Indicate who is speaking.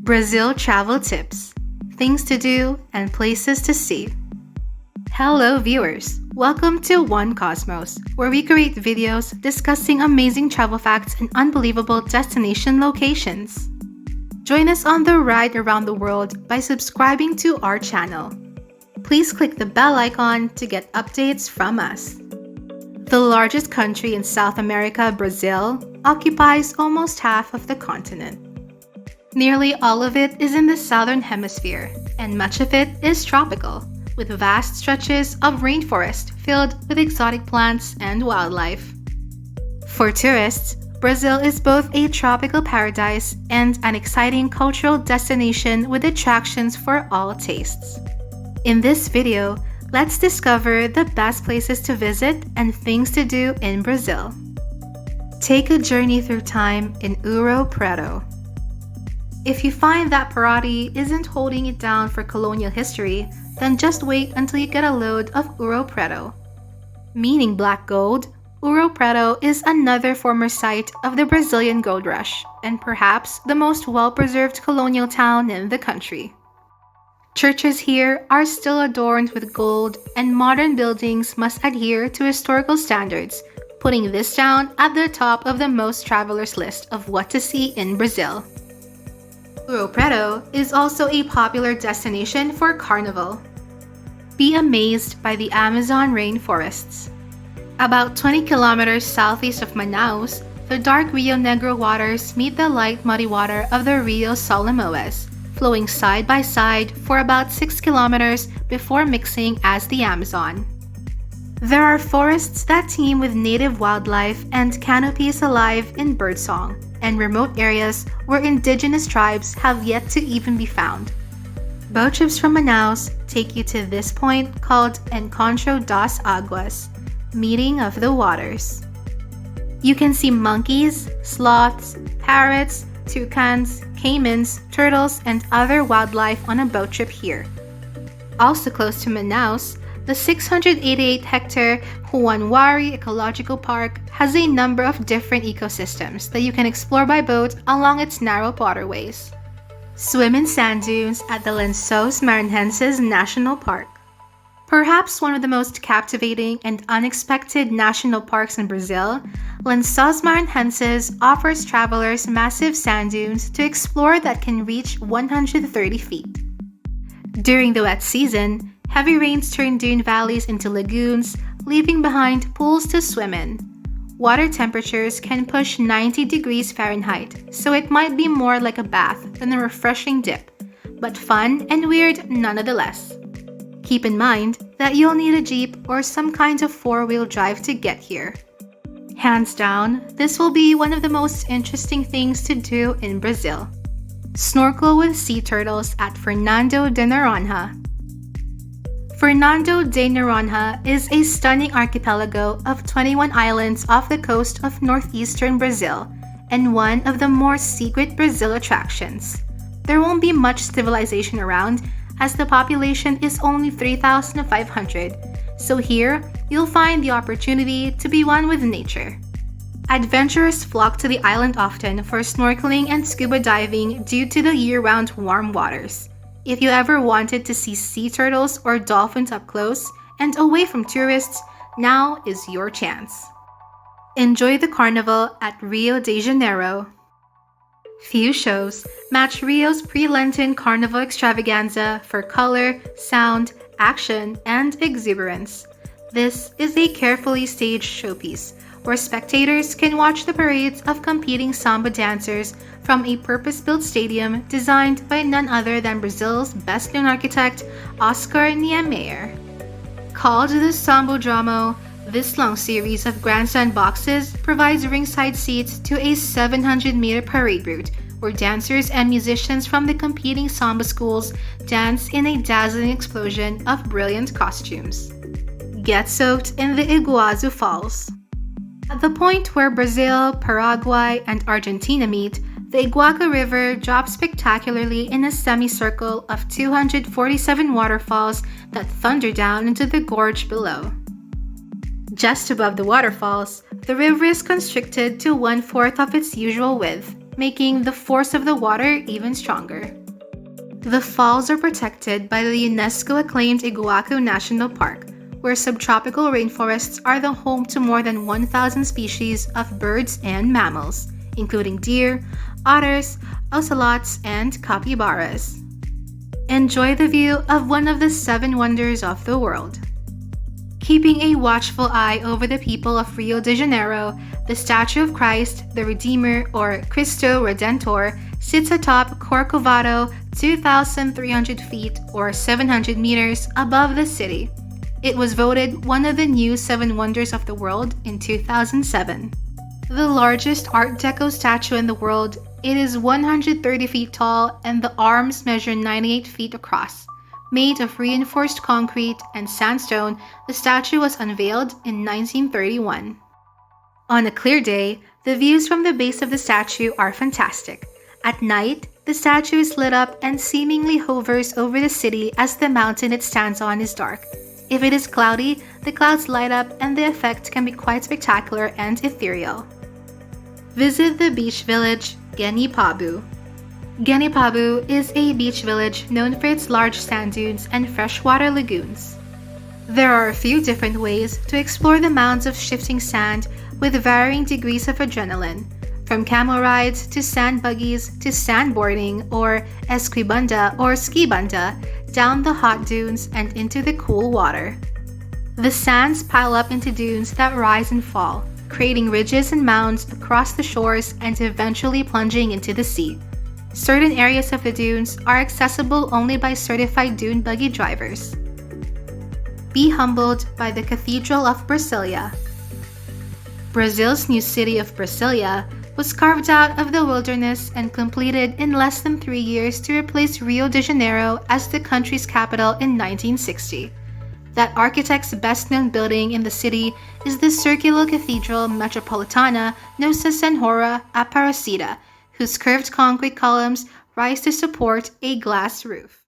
Speaker 1: Brazil travel tips, things to do, and places to see. Hello, viewers! Welcome to One Cosmos, where we create videos discussing amazing travel facts and unbelievable destination locations. Join us on the ride around the world by subscribing to our channel. Please click the bell icon to get updates from us. The largest country in South America, Brazil, occupies almost half of the continent. Nearly all of it is in the Southern Hemisphere, and much of it is tropical, with vast stretches of rainforest filled with exotic plants and wildlife. For tourists, Brazil is both a tropical paradise and an exciting cultural destination with attractions for all tastes. In this video, let's discover the best places to visit and things to do in Brazil. Take a journey through time in Uropredo. If you find that Parati isn't holding it down for colonial history, then just wait until you get a load of Uropredo. Meaning black gold, Uropredo is another former site of the Brazilian gold rush, and perhaps the most well-preserved colonial town in the country. Churches here are still adorned with gold, and modern buildings must adhere to historical standards, putting this town at the top of the most travelers list of what to see in Brazil. Uropredo is also a popular destination for Carnival. Be amazed by the Amazon rainforests. About 20 kilometers southeast of Manaus, the dark Rio Negro waters meet the light muddy water of the Rio Solimões, flowing side by side for about 6 kilometers before mixing as the Amazon. There are forests that teem with native wildlife and canopies alive in birdsong, and remote areas where indigenous tribes have yet to even be found. Boat trips from Manaus take you to this point called Encontro das Águas, meeting of the waters. You can see monkeys, sloths, parrots, toucans, caimans, turtles, and other wildlife on a boat trip here. Also close to Manaus, the 688-hectare Huanhuari Ecological Park has a number of different ecosystems that you can explore by boat along its narrow waterways. Swim in sand dunes at the Lençóis Maranhenses National Park. Perhaps one of the most captivating and unexpected national parks in Brazil, Lençóis Maranhenses offers travelers massive sand dunes to explore that can reach 130 feet. During the wet season, heavy rains turn dune valleys into lagoons, leaving behind pools to swim in. Water temperatures can push 90 degrees Fahrenheit, so it might be more like a bath than a refreshing dip, but fun and weird nonetheless. Keep in mind that you'll need a jeep or some kind of four-wheel drive to get here. Hands down, this will be one of the most interesting things to do in Brazil. Snorkel with sea turtles at Fernando de Noronha. Fernando de Noronha is a stunning archipelago of 21 islands off the coast of northeastern Brazil, and one of the more secret Brazil attractions. There won't be much civilization around, as the population is only 3,500, so here you'll find the opportunity to be one with nature. Adventurers flock to the island often for snorkeling and scuba diving due to the year-round warm waters. If you ever wanted to see sea turtles or dolphins up close and away from tourists, now is your chance. Enjoy the Carnival at Rio de Janeiro. Few shows match Rio's pre-Lenten Carnival extravaganza for color, sound, action, and exuberance. This is a carefully staged showpiece where spectators can watch the parades of competing samba dancers from a purpose-built stadium designed by none other than Brazil's best-known architect, Oscar Niemeyer. Called the Sambódromo, this long series of grandstand boxes provides ringside seats to a 700-meter parade route where dancers and musicians from the competing samba schools dance in a dazzling explosion of brilliant costumes. Get soaked in the Iguazu Falls. At the point where Brazil, Paraguay, and Argentina meet, the Iguazu River drops spectacularly in a semicircle of 247 waterfalls that thunder down into the gorge below. Just above the waterfalls, the river is constricted to 1/4 of its usual width, making the force of the water even stronger. The falls are protected by the UNESCO-acclaimed Iguazu National Park, where subtropical rainforests are the home to more than 1,000 species of birds and mammals, including deer, otters, ocelots, and capybaras. Enjoy the view of one of the 7 wonders of the world. Keeping a watchful eye over the people of Rio de Janeiro, the statue of Christ, the Redeemer, or Cristo Redentor, sits atop Corcovado, 2,300 feet or 700 meters above the city. It was voted one of the new 7 wonders of the world in 2007. The largest Art Deco statue in the world, it is 130 feet tall and the arms measure 98 feet across. Made of reinforced concrete and sandstone, the statue was unveiled in 1931. On a clear day, the views from the base of the statue are fantastic. At night, the statue is lit up and seemingly hovers over the city as the mountain it stands on is dark. If it is cloudy, the clouds light up and the effect can be quite spectacular and ethereal. Visit the beach village, Genipabu. Genipabu is a beach village known for its large sand dunes and freshwater lagoons. There are a few different ways to explore the mounds of shifting sand with varying degrees of adrenaline, from camel rides to sand buggies to sandboarding or esquibunda or skibunda, down the hot dunes and into the cool water. The sands pile up into dunes that rise and fall, creating ridges and mounds across the shores and eventually plunging into the sea. Certain areas of the dunes are accessible only by certified dune buggy drivers. Be humbled by the Cathedral of Brasilia. Brazil's new city of Brasilia was carved out of the wilderness and completed in less than 3 years to replace Rio de Janeiro as the country's capital in 1960. That architect's best-known building in the city is the circular Cathedral Metropolitana Nossa Senhora Aparecida, whose curved concrete columns rise to support a glass roof.